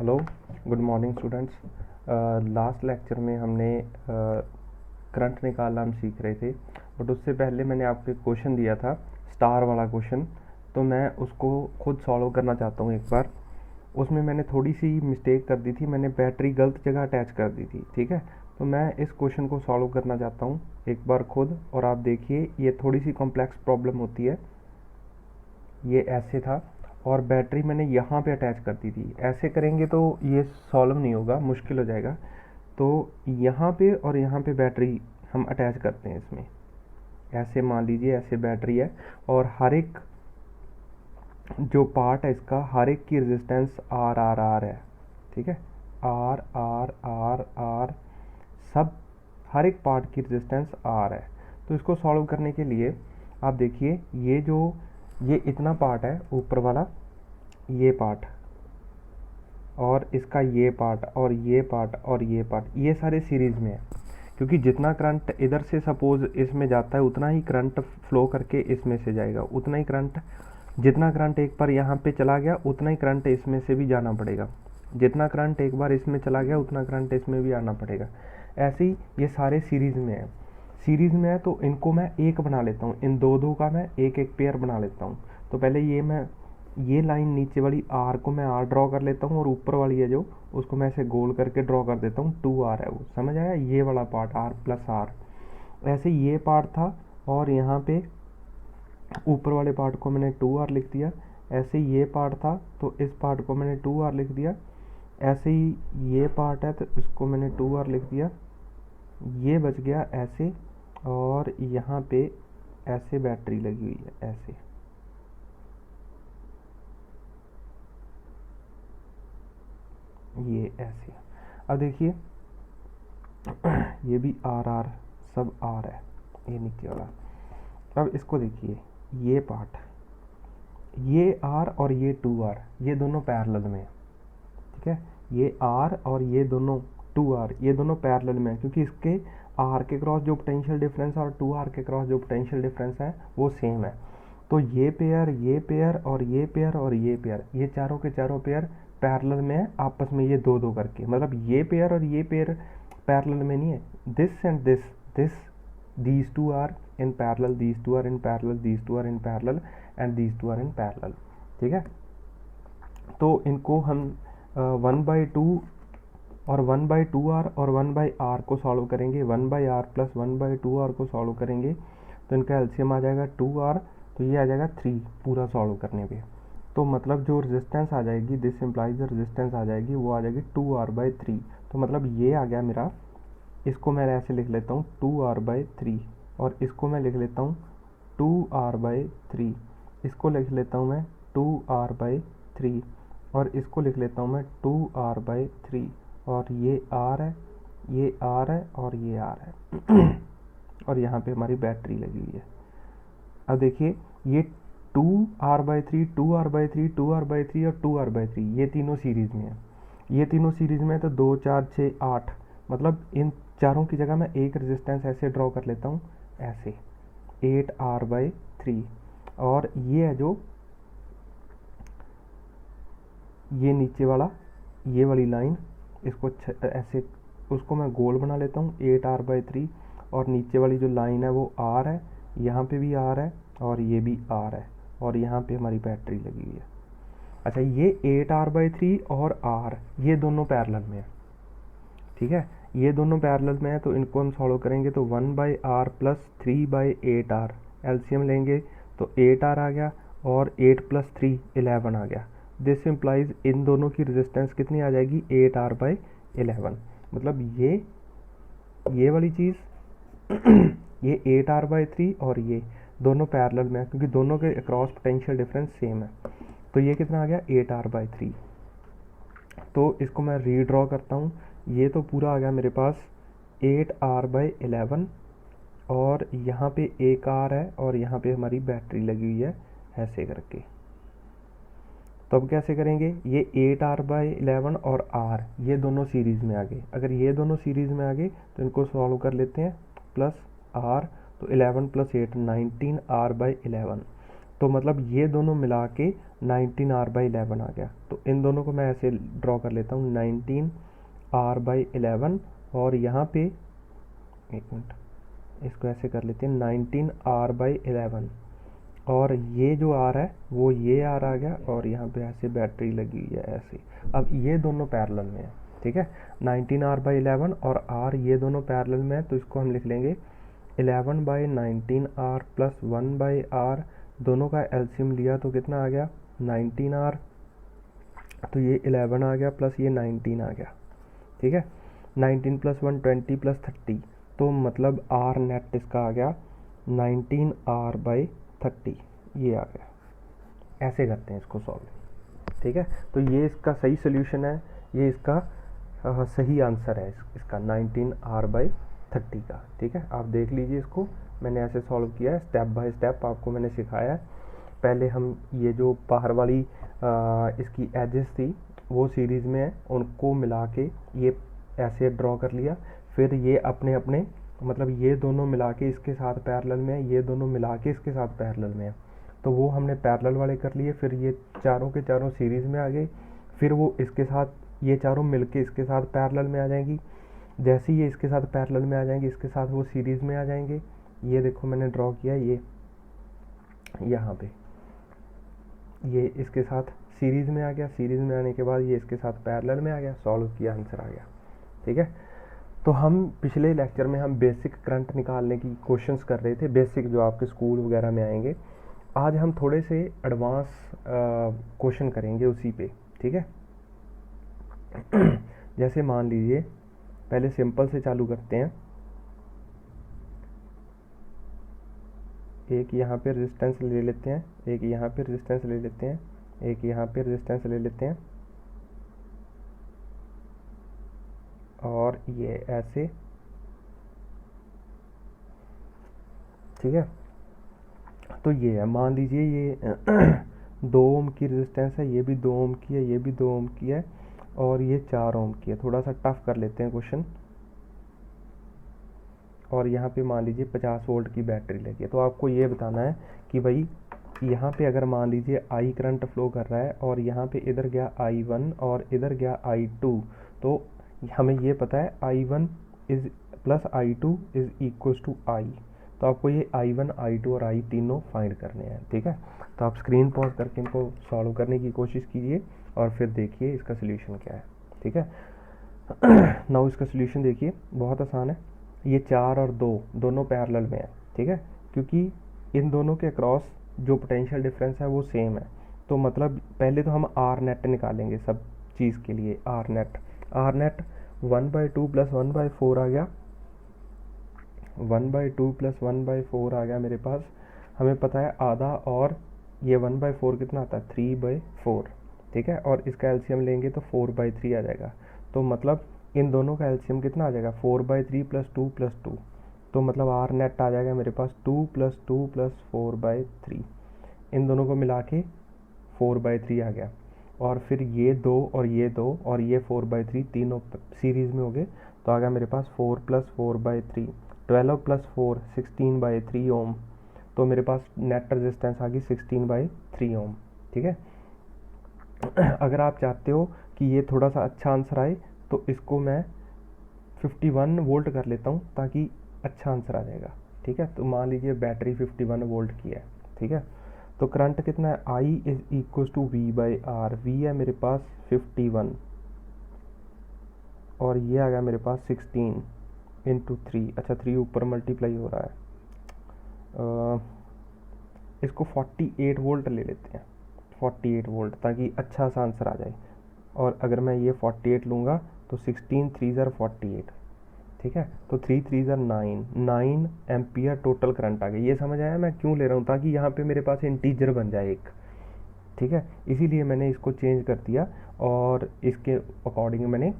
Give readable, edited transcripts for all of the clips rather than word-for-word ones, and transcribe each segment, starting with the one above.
Hello, good morning students. Last lecture में हमने current निकालना हम सीख रहे थे, बट उससे पहले मैंने आपको एक क्वेश्चन दिया था, स्टार वाला क्वेश्चन। तो मैं उसको खुद सॉल्व करना चाहता हूँ एक बार। उसमें मैंने थोड़ी सी मिस्टेक कर दी थी, मैंने बैटरी गलत जगह अटैच कर दी थी। ठीक है, तो मैं इस क्वेश्चन को सॉल्व करना चाहता हूँ एक बार खुद। और आप देखिए, ये थोड़ी सी कॉम्प्लेक्स प्रॉब्लम होती है। ये ऐसे था और बैटरी मैंने यहाँ पे अटैच कर दी थी। ऐसे करेंगे तो ये सॉल्व नहीं होगा, मुश्किल हो जाएगा। तो यहाँ पे और यहाँ पे बैटरी हम अटैच करते हैं इसमें। ऐसे मान लीजिए, ऐसे बैटरी है और हर एक जो पार्ट है इसका, हर एक की रेजिस्टेंस आर आर आर है। ठीक है, आर आर आर आर, सब हर एक पार्ट की रेजिस्टेंस आर है। तो इसको सॉल्व करने के लिए आप देखिए, ये इतना पार्ट है ऊपर वाला, ये पार्ट और इसका ये पार्ट और ये पार्ट और ये पार्ट, ये सारे सीरीज में है। क्योंकि जितना करंट इधर से सपोज इसमें जाता है, उतना ही करंट फ्लो करके इसमें से जाएगा, उतना ही करंट, जितना करंट एक बार यहाँ पे चला गया उतना ही करंट इसमें से भी जाना पड़ेगा। जितना करंट एक बार इसमें चला गया उतना करंट इसमें भी आना पड़ेगा। ऐसे ही ये सारे सीरीज में है। सीरीज में है तो इनको मैं एक बना लेता हूँ, इन दो का मैं एक एक पेयर बना लेता हूँ। तो पहले ये लाइन नीचे वाली आर को मैं आर ड्रॉ कर लेता हूँ, और ऊपर वाली है जो, उसको मैं ऐसे गोल करके ड्रॉ कर देता हूँ, 2R है वो। समझ आया? ये वाला पार्ट आर प्लस आर। ऐसे ये पार्ट था और यहाँ पे ऊपर वाले पार्ट को मैंने 2R लिख दिया। ऐसे ये पार्ट था तो इस पार्ट को मैंने 2R लिख दिया। ऐसे ही ये पार्ट है तो इसको मैंने 2R लिख दिया। ये बच गया ऐसे, और यहाँ पे ऐसे बैटरी लगी हुई है, ऐसे। ये ऐसे। अब देखिए, ये भी आर आर, सब आर है, ये नीचे वाला। अब इसको देखिए, ये पार्ट, ये आर और ये 2R, ये दोनों पैरेलल में है। ठीक है, ये आर और ये दोनों 2R, ये दोनों पैरेलल में है, क्योंकि इसके आर के क्रॉस जो पोटेंशियल डिफरेंस है और 2R के क्रॉस जो पोटेंशियल डिफरेंस है वो सेम है। तो ये पेयर, ये पेयर और ये पेयर और ये पेयर, ये चारों के चारों पेयर पैरेलल में है आपस में, ये दो दो करके। मतलब ये पेयर और ये पेयर पैरेलल में नहीं है। This and this these two are in parallel, these two are in parallel, these two are in parallel and these two are in parallel। ठीक है, तो इनको हम 1/2 और 1/2R और 1/R को सॉल्व करेंगे। 1/R प्लस 1/2R को सॉल्व करेंगे तो इनका एलसीएम आ जाएगा 2R, तो ये आ जाएगा 3 पूरा सॉल्व करने पे। तो मतलब जो रेजिस्टेंस आ जाएगी, दिस इम्प्लाइज द रेजिस्टेंस आ जाएगी, वो आ जाएगी 2R/3। तो मतलब ये आ गया मेरा, इसको मैं ऐसे लिख लेता हूँ 2R/3, और इसको मैं लिख लेता हूँ 2R/3, इसको लिख लेता हूँ मैं 2R/3, और इसको लिख लेता हूँ मैं 2R/3, और ये R है, ये R है और ये R है। और यहाँ पे हमारी बैटरी लगी हुई है। अब देखिए, ये 2R/3, 2R/3, 2R/3 और 2R/3, ये तीनों सीरीज में है। ये तीनों सीरीज में है तो 2 4 6 8, मतलब इन चारों की जगह मैं एक रेजिस्टेंस ऐसे ड्रॉ कर लेता हूँ, ऐसे 8R/3। और ये है जो ये नीचे वाला, ये वाली लाइन, इसको ऐसे, उसको मैं गोल बना लेता हूँ 8R/3, और नीचे वाली जो लाइन है वो R है, यहाँ पे भी R है और ये भी R है, और यहाँ पे हमारी बैटरी लगी हुई है। अच्छा, ये 8R/3 और R, ये दोनों पैरेलल में है। ठीक है, ये दोनों पैरेलल में है, तो इनको हम सॉल्व करेंगे तो 1/R प्लस 3/8R, एलसीएम लेंगे तो 8R आ गया, और 8 प्लस 3 11 आ गया। दिस इम्प्लाइज इन दोनों की रेजिस्टेंस कितनी आ जाएगी, 8R/11। मतलब ये वाली चीज़ ये 8R/3 और ये दोनों पैरेलल में है, क्योंकि दोनों के अक्रॉस पोटेंशियल डिफरेंस सेम है। तो ये कितना आ गया, 8R/3। तो इसको मैं रीड्रॉ करता हूँ। ये तो पूरा आ गया मेरे पास 8R/11, और यहाँ पे एक R है और यहाँ पे हमारी बैटरी लगी हुई है, ऐसे करके। तो अब कैसे करेंगे, ये 8R/11 और R, ये दोनों सीरीज़ में आ गए। अगर ये दोनों सीरीज़ में आ गए तो इनको सॉल्व कर लेते हैं, प्लस R, तो 11 प्लस 8 19R/11। तो मतलब ये दोनों मिला के 19r/11 आ गया। तो इन दोनों को मैं ऐसे ड्रॉ कर लेता हूँ 19r/11, और यहाँ पे एक मिनट इसको ऐसे कर लेते हैं 19r/11, और ये जो आर है वो ये आर आ गया, और यहाँ पे ऐसे बैटरी लगी हुई है ऐसे। अब ये दोनों पैरेलल में है, ठीक है, 19r/11 और r ये दोनों पैरेलल में है, तो इसको हम लिख लेंगे 11/19r प्लस 1/r, दोनों का एलसीएम लिया तो कितना आ गया 19r, तो ये 11 आ गया प्लस ये 19 आ गया, ठीक है। 19 प्लस 1 20 प्लस 30, तो मतलब आर नेट इसका आ गया 19r/30, ये आ गया। ऐसे करते हैं इसको सॉल्व, ठीक है। तो ये इसका सही सोल्यूशन है, ये इसका सही आंसर है इसका 19r/30 का, ठीक है। आप देख लीजिए इसको, मैंने ऐसे सॉल्व किया है, स्टेप बाय स्टेप आपको मैंने सिखाया है। पहले हम ये जो बाहर वाली इसकी एजेस थी वो सीरीज़ में है, उनको मिला के ये ऐसे ड्रॉ कर लिया, फिर ये अपने अपने मतलब ये दोनों मिला के इसके साथ पैरेलल में है, ये दोनों मिला के इसके साथ पैरेलल में है, तो वो हमने पैरेलल वाले कर लिए। फिर ये चारों के चारों सीरीज़ में आ गए, फिर वो इसके साथ ये चारों मिलके इसके साथ पैरेलल में आ जाएंगी। जैसे ही ये इसके साथ पैरेलल में आ जाएंगे, इसके साथ वो सीरीज़ में आ जाएंगे। ये देखो मैंने ड्रॉ किया, ये यहाँ पे ये इसके साथ सीरीज़ में आ गया, सीरीज़ में आने के बाद ये इसके साथ पैरेलल में आ गया, सॉल्व किया, आंसर आ गया, ठीक है। तो हम पिछले लेक्चर में हम बेसिक करंट निकालने की क्वेश्चंस कर रहे थे, बेसिक जो आपके स्कूल वगैरह में आएंगे। आज हम थोड़े से एडवांस क्वेश्चन करेंगे उसी पे, ठीक है। जैसे मान लीजिए, पहले सिंपल से चालू करते हैं। एक यहाँ पे रेजिस्टेंस ले लेते हैं, एक यहाँ पे रेजिस्टेंस ले लेते हैं, एक यहाँ पे रेजिस्टेंस ले लेते हैं, और ये ऐसे, ठीक है। तो ये है, मान लीजिए ये 2 ओम की रेजिस्टेंस है, ये भी 2 ओम की है, ये भी 2 ओम की है, और ये 4 ओम की है। थोड़ा सा टफ कर लेते हैं क्वेश्चन। और यहाँ पे मान लीजिए 50 वोल्ट की बैटरी लगी है, तो आपको ये बताना है कि भाई यहाँ पे अगर मान लीजिए आई करंट फ्लो कर रहा है, और यहाँ पे इधर गया I1 और इधर गया I2, तो हमें ये पता है I1 is plus I2 is equal to I, तो आपको ये I1 I2 और I तीनों फाइंड करने हैं, ठीक है। तो आप स्क्रीन पॉज करके इनको सॉल्व करने की कोशिश कीजिए, और फिर देखिए इसका सोल्यूशन क्या है, ठीक है। नाउ इसका सोल्यूशन देखिए, बहुत आसान है। ये 4 और 2 दोनों पैरेलल में है, ठीक है, क्योंकि इन दोनों के अक्रॉस जो पोटेंशियल डिफरेंस है वो सेम है। तो मतलब पहले तो हम आर नेट निकालेंगे सब चीज़ के लिए। आर नेट 1/2 प्लस 1/4 आ गया, 1/2 प्लस 1/4 आ गया मेरे पास। हमें पता है आधा, और ये 1/4 कितना आता है 3/4, ठीक है। और इसका एलसीएम लेंगे तो 4/3 आ जाएगा। तो मतलब इन दोनों का एलसीएम कितना आ जाएगा 4/3 प्लस 2 प्लस 2, तो मतलब आर नेट आ जाएगा मेरे पास 2 प्लस 2 प्लस 4/3। इन दोनों को मिला के 4/3 आ गया, और फिर ये 2 और ये 2 और ये 4/3 तीनों सीरीज़ में हो गए, तो आ गया मेरे पास 4 प्लस 4/3, 12 प्लस 4 16/3 ओम। तो मेरे पास नेट रेजिस्टेंस आ गई 16/3 ओम, ठीक है। अगर आप चाहते हो कि ये थोड़ा सा अच्छा आंसर आए, तो इसको मैं 51 वोल्ट कर लेता हूँ, ताकि अच्छा आंसर आ जाएगा, ठीक है। तो मान लीजिए बैटरी 51 वोल्ट की है, ठीक है। तो करंट कितना है, I is equal to V/R। V है मेरे पास 51, और ये आ गया मेरे पास 16 इंटू 3। अच्छा 3 ऊपर मल्टीप्लाई हो रहा है, इसको 48 वोल्ट ले लेते हैं, 48 वोल्ट, ताकि अच्छा सा आंसर आ जाए। और अगर मैं ये 48 लूँगा तो 16 3 ज़र 48, ठीक है। तो 3 3 ज़र 9 एम्पियर टोटल करंट आ गया। ये समझ आया मैं क्यों ले रहा हूँ, ताकि यहाँ पे मेरे पास इंटीजर बन जाए एक, ठीक है। इसीलिए मैंने इसको चेंज कर दिया, और इसके अकॉर्डिंग मैंने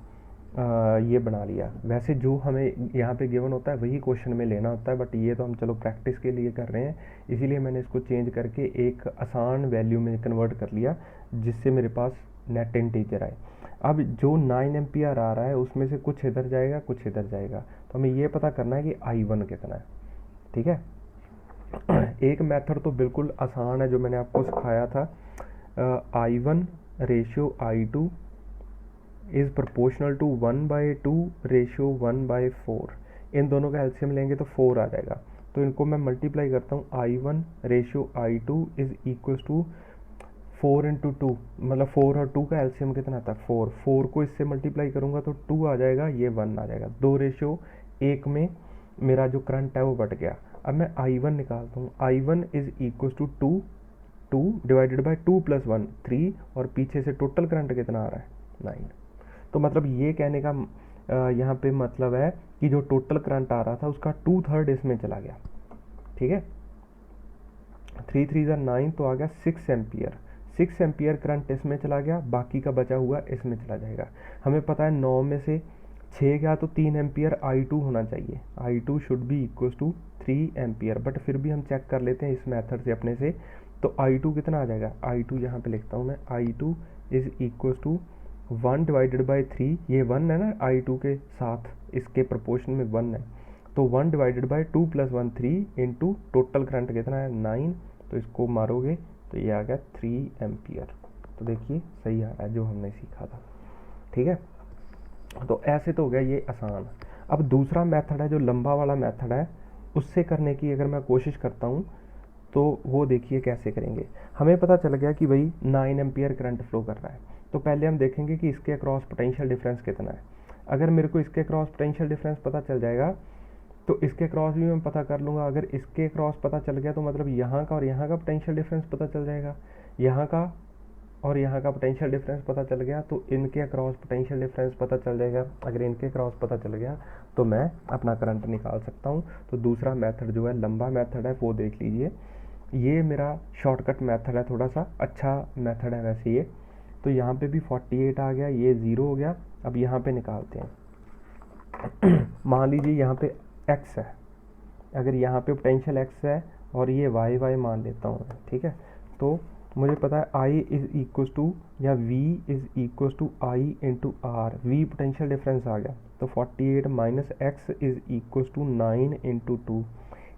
ये बना लिया। वैसे जो हमें यहाँ पे गिवन होता है वही क्वेश्चन में लेना होता है, बट ये तो हम चलो प्रैक्टिस के लिए कर रहे हैं, इसीलिए मैंने इसको चेंज करके एक आसान वैल्यू में कन्वर्ट कर लिया, जिससे मेरे पास नेट इंटीजर आए। अब जो 9 एम्पियर आ रहा है उसमें से कुछ इधर जाएगा, कुछ इधर जाएगा, तो हमें ये पता करना है कि I1 कितना है, ठीक है। एक मेथड तो बिल्कुल आसान है जो मैंने आपको सिखाया था, I1 ratio I2 is proportional to 1/2 ratio 1/4। इन दोनों का एलसीएम लेंगे तो 4 आ जाएगा। तो इनको मैं मल्टीप्लाई करता हूँ, I1 ratio I2 is equal to 4 into 2, मतलब 4 और 2 का एलसीएम कितना आता है 4। 4 को इससे मल्टीप्लाई करूँगा तो 2 आ जाएगा, ये 1 आ जाएगा। 2 रेशियो 1 में मेरा जो करंट है वो बढ़ गया। अब मैं I1 निकालता हूँ, I1 is equal to 2 divided by 2 plus 1 3, और पीछे से टोटल करंट कितना आ रहा है 9। तो मतलब ये कहने का यहाँ पे मतलब है कि जो टोटल करंट आ रहा था उसका 2/3 इसमें चला गया। ठीक है, 3 3 9 तो आ गया 6 एम्पियर। 6 एम्पियर करंट इसमें चला गया, बाकी का बचा हुआ इसमें चला जाएगा। हमें पता है 9 में से 6 गया तो 3 एम्पियर I2 होना चाहिए। I2 should be equal to 3 ampere, but फिर भी हम चेक कर लेते हैं इस मेथड से अपने से। तो I2 कितना आ जाएगा, I2 यहाँ पे लिखता हूँ मैं, I2 is equal to 1 divided by 3, ये 1 है ना I2 के साथ, इसके प्रोपोर्शन में 1 है, तो 1 divided by 2 plus 1 3 into total current कितना है 9, तो इसको मारोगे तो ये आ गया 3 एम्पियर। तो देखिए सही आ रहा है जो हमने सीखा था। ठीक है, तो ऐसे तो हो गया ये आसान। अब दूसरा मेथड है जो लंबा वाला मेथड है, उससे करने की अगर मैं कोशिश करता हूँ तो वो देखिए कैसे करेंगे। हमें पता चल गया कि भाई 9 एम्पियर करंट फ्लो कर रहा है, तो पहले हम देखेंगे कि इसके अक्रॉस पोटेंशियल डिफरेंस कितना है। अगर मेरे को इसके अक्रॉस पोटेंशियल डिफरेंस पता चल जाएगा तो इसके क्रॉस भी मैं पता कर लूँगा। अगर इसके क्रॉस पता चल गया तो मतलब यहाँ का और यहाँ का पोटेंशियल डिफरेंस पता चल जाएगा, यहाँ का और यहाँ का पोटेंशियल डिफरेंस पता चल गया तो इनके क्रॉस पोटेंशियल डिफरेंस पता चल जाएगा। अगर इनके क्रॉस पता चल गया तो मैं अपना करंट निकाल सकता हूँ। तो दूसरा मेथड जो है लंबा मेथड है वो देख लीजिए। ये मेरा शॉर्टकट मेथड है, थोड़ा सा अच्छा मेथड है वैसे ये। तो यहाँ पे भी 48 आ गया, ये 0 हो गया। अब यहाँ पे निकालते हैं। मान लीजिए यहाँ पे x है, अगर यहाँ पे पोटेंशियल x है और ये y मान लेता हूँ, ठीक है। तो मुझे पता है I इज़ इक्वल टू या V is equal to I into R, V potential difference आ गया। तो 48 minus x is equal to 9 into 2।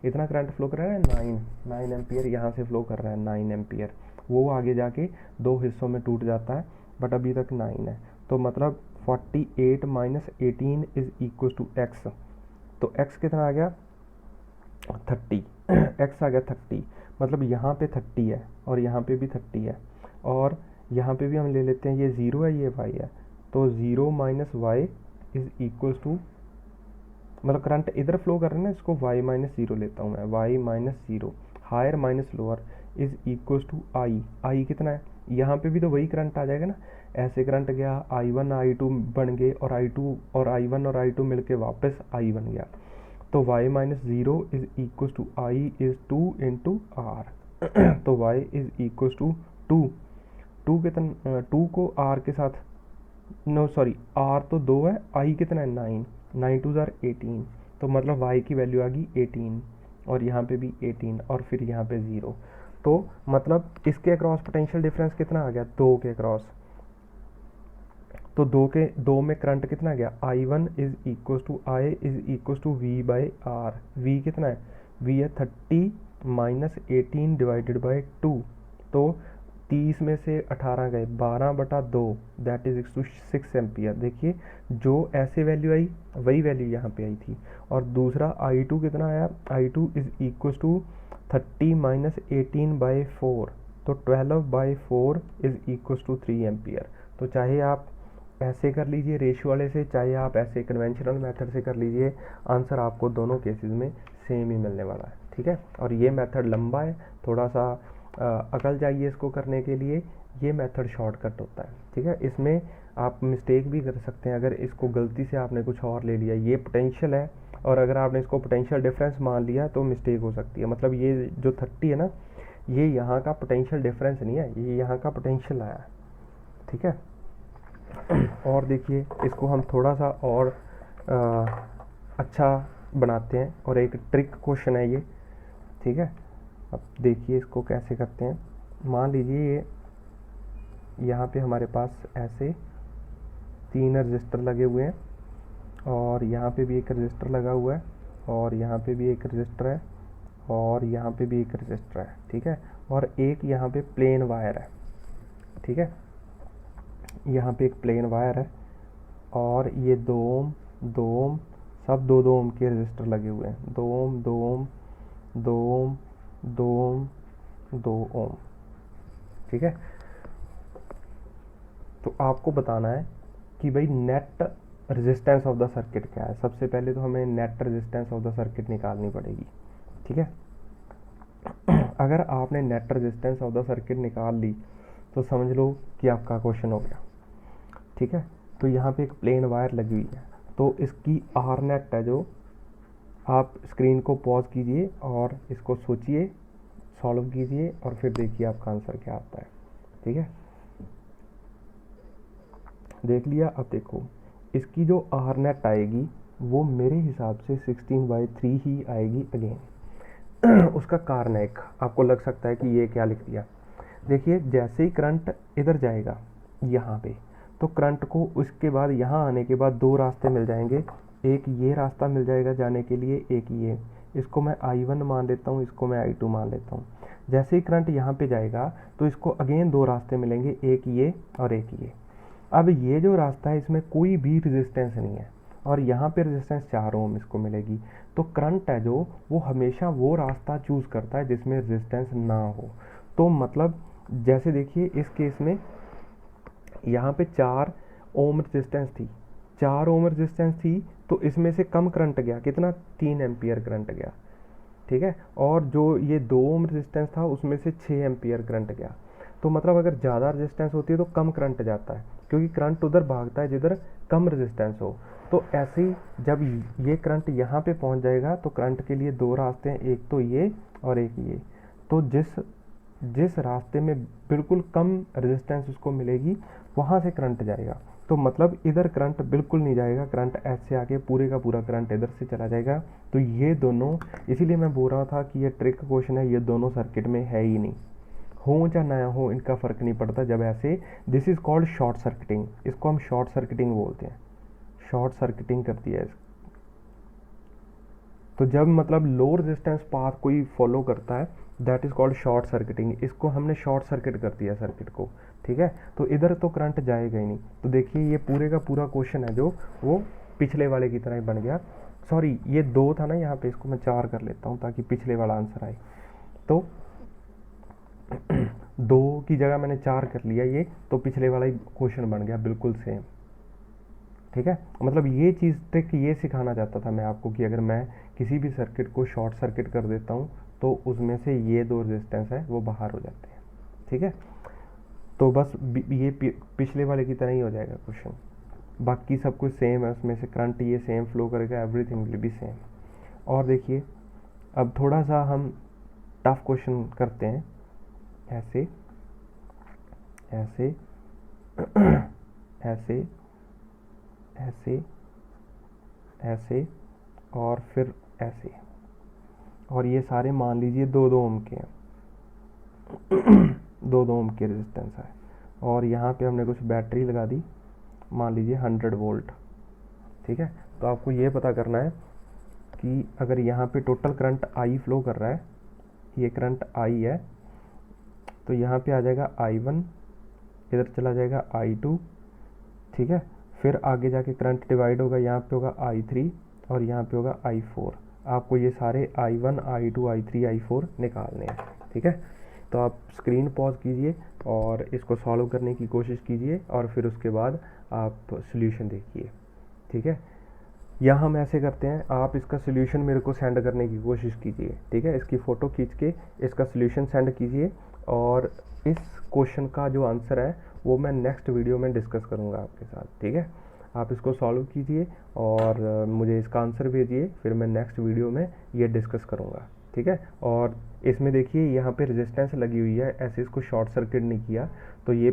इतना करंट फ्लो कर रहा है 9 एम्पियर, यहाँ से फ्लो कर रहा है 9 एम्पियर। वो आगे जाके 2 हिस्सों में टूट जाता है, बट अभी तक 9 है। तो मतलब 48 minus 18 is equal to x. तो x कितना आ गया 30, x आ गया 30, मतलब यहाँ पे 30 है और यहाँ पे भी 30 है, और यहाँ पे भी हम ले लेते हैं, ये 0 है ये y है। तो 0 minus y is equal to, मतलब करंट इधर फ्लो कर रहा है ना, इसको y माइनस 0 लेता हूँ मैं, y minus 0 higher minus lower is equal to I कितना है, यहाँ पे भी तो वही करंट आ जाएगा ना। ऐसे करंट गया I1 I2 बन गए, और I2 और I1 और I2 मिलके वापस I बन गया। तो y minus 0 is equal to I is 2 into R. तो y इज़ इक्वल टू 2 कितना, 2 को r के साथ, नो सॉरी r तो 2 है, i कितना है 9 2 ज़ार 18, तो मतलब y की वैल्यू आ गई 18, और यहाँ पे भी 18 और फिर यहाँ पे 0। तो मतलब इसके अक्रॉस पोटेंशियल डिफरेंस कितना आ गया 2 के अक्रॉस। तो 2 में करंट कितना गया I1 is equal to I is equal to V by R. V कितना है, V है 30 माइनस 18 डिवाइडेड बाई 2। तो 30 में से 18 गए, 12/2 दैट इज टू 6 एम्पियर। देखिए जो ऐसे वैल्यू आई वही वैल्यू यहाँ पे आई थी। और दूसरा I2 कितना आया, I2 is equal to 30 minus 18 by 4। तो 12/4 इज़ इक्वल टू 3 एम्पियर। तो चाहे आप ऐसे कर लीजिए रेशियो वाले से, चाहे आप ऐसे कन्वेंशनल मेथड से कर लीजिए, आंसर आपको दोनों केसेस में सेम ही मिलने वाला है। ठीक है, और ये मेथड लंबा है, थोड़ा सा अकल चाहिए इसको करने के लिए। ये मेथड शॉर्टकट होता है। ठीक है, इसमें आप मिस्टेक भी कर सकते हैं। अगर इसको गलती से आपने कुछ और ले लिया, ये पोटेंशियल है और अगर आपने इसको पोटेंशियल डिफरेंस मान लिया तो मिस्टेक हो सकती है। मतलब ये जो 30 है ना, ये यहाँ का पोटेंशियल डिफरेंस नहीं है, ये यहाँ का पोटेंशियल आया है। ठीक है, और देखिए इसको हम थोड़ा सा और अच्छा बनाते हैं, और एक ट्रिक क्वेश्चन है ये। ठीक है, अब देखिए इसको कैसे करते हैं। मान लीजिए ये यहाँ पे हमारे पास ऐसे 3 रजिस्टर लगे हुए हैं, और यहाँ पे भी एक रजिस्टर लगा हुआ है, और यहाँ पे भी एक रजिस्टर है, और यहाँ पे भी एक रजिस्टर है, ठीक है, और एक यहाँ पे प्लेन वायर है, ठीक है, यहाँ पे एक प्लेन वायर है, और ये 2 ओम 2 ओम सब 2 2 ओम के रजिस्टर लगे हुए हैं, 2 ओम 2 ओम 2 ओम 2 ओम 2 ओम, ठीक है। तो आपको बताना है कि भाई net resistance of the circuit क्या है। सबसे पहले तो हमें net resistance of the circuit निकालनी पड़ेगी, ठीक है। अगर आपने net resistance of the circuit निकाल ली तो समझ लो कि आपका क्वेश्चन हो गया, ठीक है। तो यहाँ पे एक प्लेन वायर लगी हुई है, तो इसकी आर नेट है जो, आप स्क्रीन को पॉज कीजिए और इसको सोचिए, सॉल्व कीजिए और फिर देखिए आपका आंसर क्या आता है, ठीक है। देख लिया। अब देखो इसकी जो आर नेट आएगी वो मेरे हिसाब से 16/3 ही आएगी अगेन। उसका कारण एक आपको लग सकता है कि ये क्या लिख दिया। देखिए जैसे ही करंट इधर जाएगा यहाँ पे, तो करंट को उसके बाद यहाँ आने के बाद 2 रास्ते मिल जाएंगे, एक ये रास्ता मिल जाएगा जाने के लिए, एक ये, इसको मैं I1 मान लेता हूँ, इसको मैं I2 मान लेता हूँ। जैसे ही करंट यहाँ पे जाएगा तो इसको अगेन 2 रास्ते मिलेंगे, एक ये और एक ये। अब ये जो रास्ता है इसमें कोई भी रेजिस्टेंस नहीं है और यहाँ पे रेजिस्टेंस 4 ओम इसको मिलेगी। तो करंट है जो वो हमेशा वो रास्ता चूज़ करता है जिसमें रेजिस्टेंस ना हो। तो मतलब जैसे देखिए इस केस में यहाँ पे 4 ओम रेजिस्टेंस थी, 4 ओम रेजिस्टेंस थी, तो इसमें से कम करंट गया, कितना, 3 एम्पियर करंट गया, ठीक है। और जो ये 2 ओम रेजिस्टेंस था उसमें से 6 एम्पियर करंट गया। तो मतलब अगर ज़्यादा रेजिस्टेंस होती है तो कम करंट जाता है, क्योंकि करंट उधर भागता है जिधर कम रेजिस्टेंस हो। तो ऐसे ही जब ये करंट यहाँ पे पहुँच जाएगा तो करंट के लिए 2 रास्ते हैं, एक तो ये और एक ये। तो जिस रास्ते में बिल्कुल कम रेजिस्टेंस उसको मिलेगी वहाँ से करंट जाएगा। तो मतलब इधर करंट बिल्कुल नहीं जाएगा, करंट ऐसे आके पूरे का पूरा करंट इधर से चला जाएगा। तो ये दोनों, इसीलिए मैं बोल रहा था कि ये ट्रिक क्वेश्चन है, ये दोनों सर्किट में है ही नहीं, हो या ना हो इनका फ़र्क नहीं पड़ता जब ऐसे। This is called short circuiting, इसको हम शॉर्ट सर्किटिंग बोलते हैं, शॉर्ट सर्किटिंग करती है। तो जब मतलब लो रेजिस्टेंस पाथ कोई फॉलो करता है that is called short circuiting, इसको हमने शॉर्ट सर्किट कर दिया सर्किट को, ठीक है। तो इधर तो करंट जाएगा ही नहीं। तो देखिए ये पूरे का पूरा क्वेश्चन है जो वो पिछले वाले की तरह ही बन गया। सॉरी ये 2 था ना यहाँ पे, इसको मैं 4 कर लेता हूँ ताकि पिछले वाला आंसर आए। तो 2 की जगह मैंने 4 कर लिया ये, तो पिछले वाला ही क्वेश्चन बन गया बिल्कुल सेम, ठीक है। मतलब ये चीज़ ट्रिक ये सिखाना चाहता था मैं आपको कि अगर मैं किसी भी सर्किट को शॉर्ट सर्किट कर देता हूँ तो उसमें से ये 2 रेजिस्टेंस है वो बाहर हो जाते हैं, ठीक है। तो बस ये पिछले वाले की तरह ही हो जाएगा क्वेश्चन, बाकी सब कुछ सेम है, उसमें से करंट ये सेम फ्लो करेगा, एवरीथिंग विल बी सेम। और देखिए अब थोड़ा सा हम टफ क्वेश्चन करते हैं, ऐसे ऐसे ऐसे ऐसे ऐसे और फिर ऐसे, और ये सारे मान लीजिए 2 2 ओम के हैं 2 2 ओम के रेजिस्टेंस है, और यहाँ पे हमने कुछ बैटरी लगा दी, मान लीजिए 100 वोल्ट, ठीक है। तो आपको ये पता करना है कि अगर यहाँ पे टोटल करंट I फ्लो कर रहा है, ये करंट I है, तो यहाँ पे आ जाएगा I1, इधर चला जाएगा I2, ठीक है। फिर आगे जाके करंट डिवाइड होगा, यहाँ पे होगा I3 और यहाँ पे होगा I4। आपको ये सारे I1 I2 I3 I4 निकालने हैं, ठीक है। तो आप स्क्रीन पॉज कीजिए और इसको सॉल्व करने की कोशिश कीजिए और फिर उसके बाद आप सॉल्यूशन देखिए, ठीक है। या हम ऐसे करते हैं, आप इसका सॉल्यूशन मेरे को सेंड करने की कोशिश कीजिए, ठीक है। इसकी फ़ोटो खींच के इसका सॉल्यूशन सेंड कीजिए और इस क्वेश्चन का जो आंसर है वो मैं नेक्स्ट वीडियो में डिस्कस करूँगा आपके साथ, ठीक है। आप इसको सॉल्व कीजिए और मुझे इसका आंसर भेजिए, फिर मैं नेक्स्ट वीडियो में ये डिस्कस करूँगा, ठीक है। और इसमें देखिए यहाँ पे रेजिस्टेंस लगी हुई है, ऐसे इसको शॉर्ट सर्किट नहीं किया, तो ये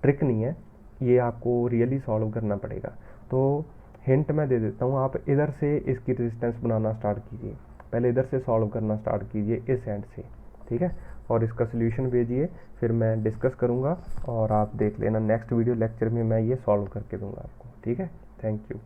ट्रिक नहीं है, ये आपको रियली सॉल्व करना पड़ेगा। तो हिंट मैं दे देता हूँ, आप इधर से इसकी रेजिस्टेंस बनाना स्टार्ट कीजिए, पहले इधर से सॉल्व करना स्टार्ट कीजिए इस एंड से, ठीक है। और इसका सॉल्यूशन भेजिए, फिर मैं डिस्कस करूँगा और आप देख लेना नेक्स्ट वीडियो लेक्चर में मैं ये सॉल्व करके दूँगा आपको, ठीक है। Thank you.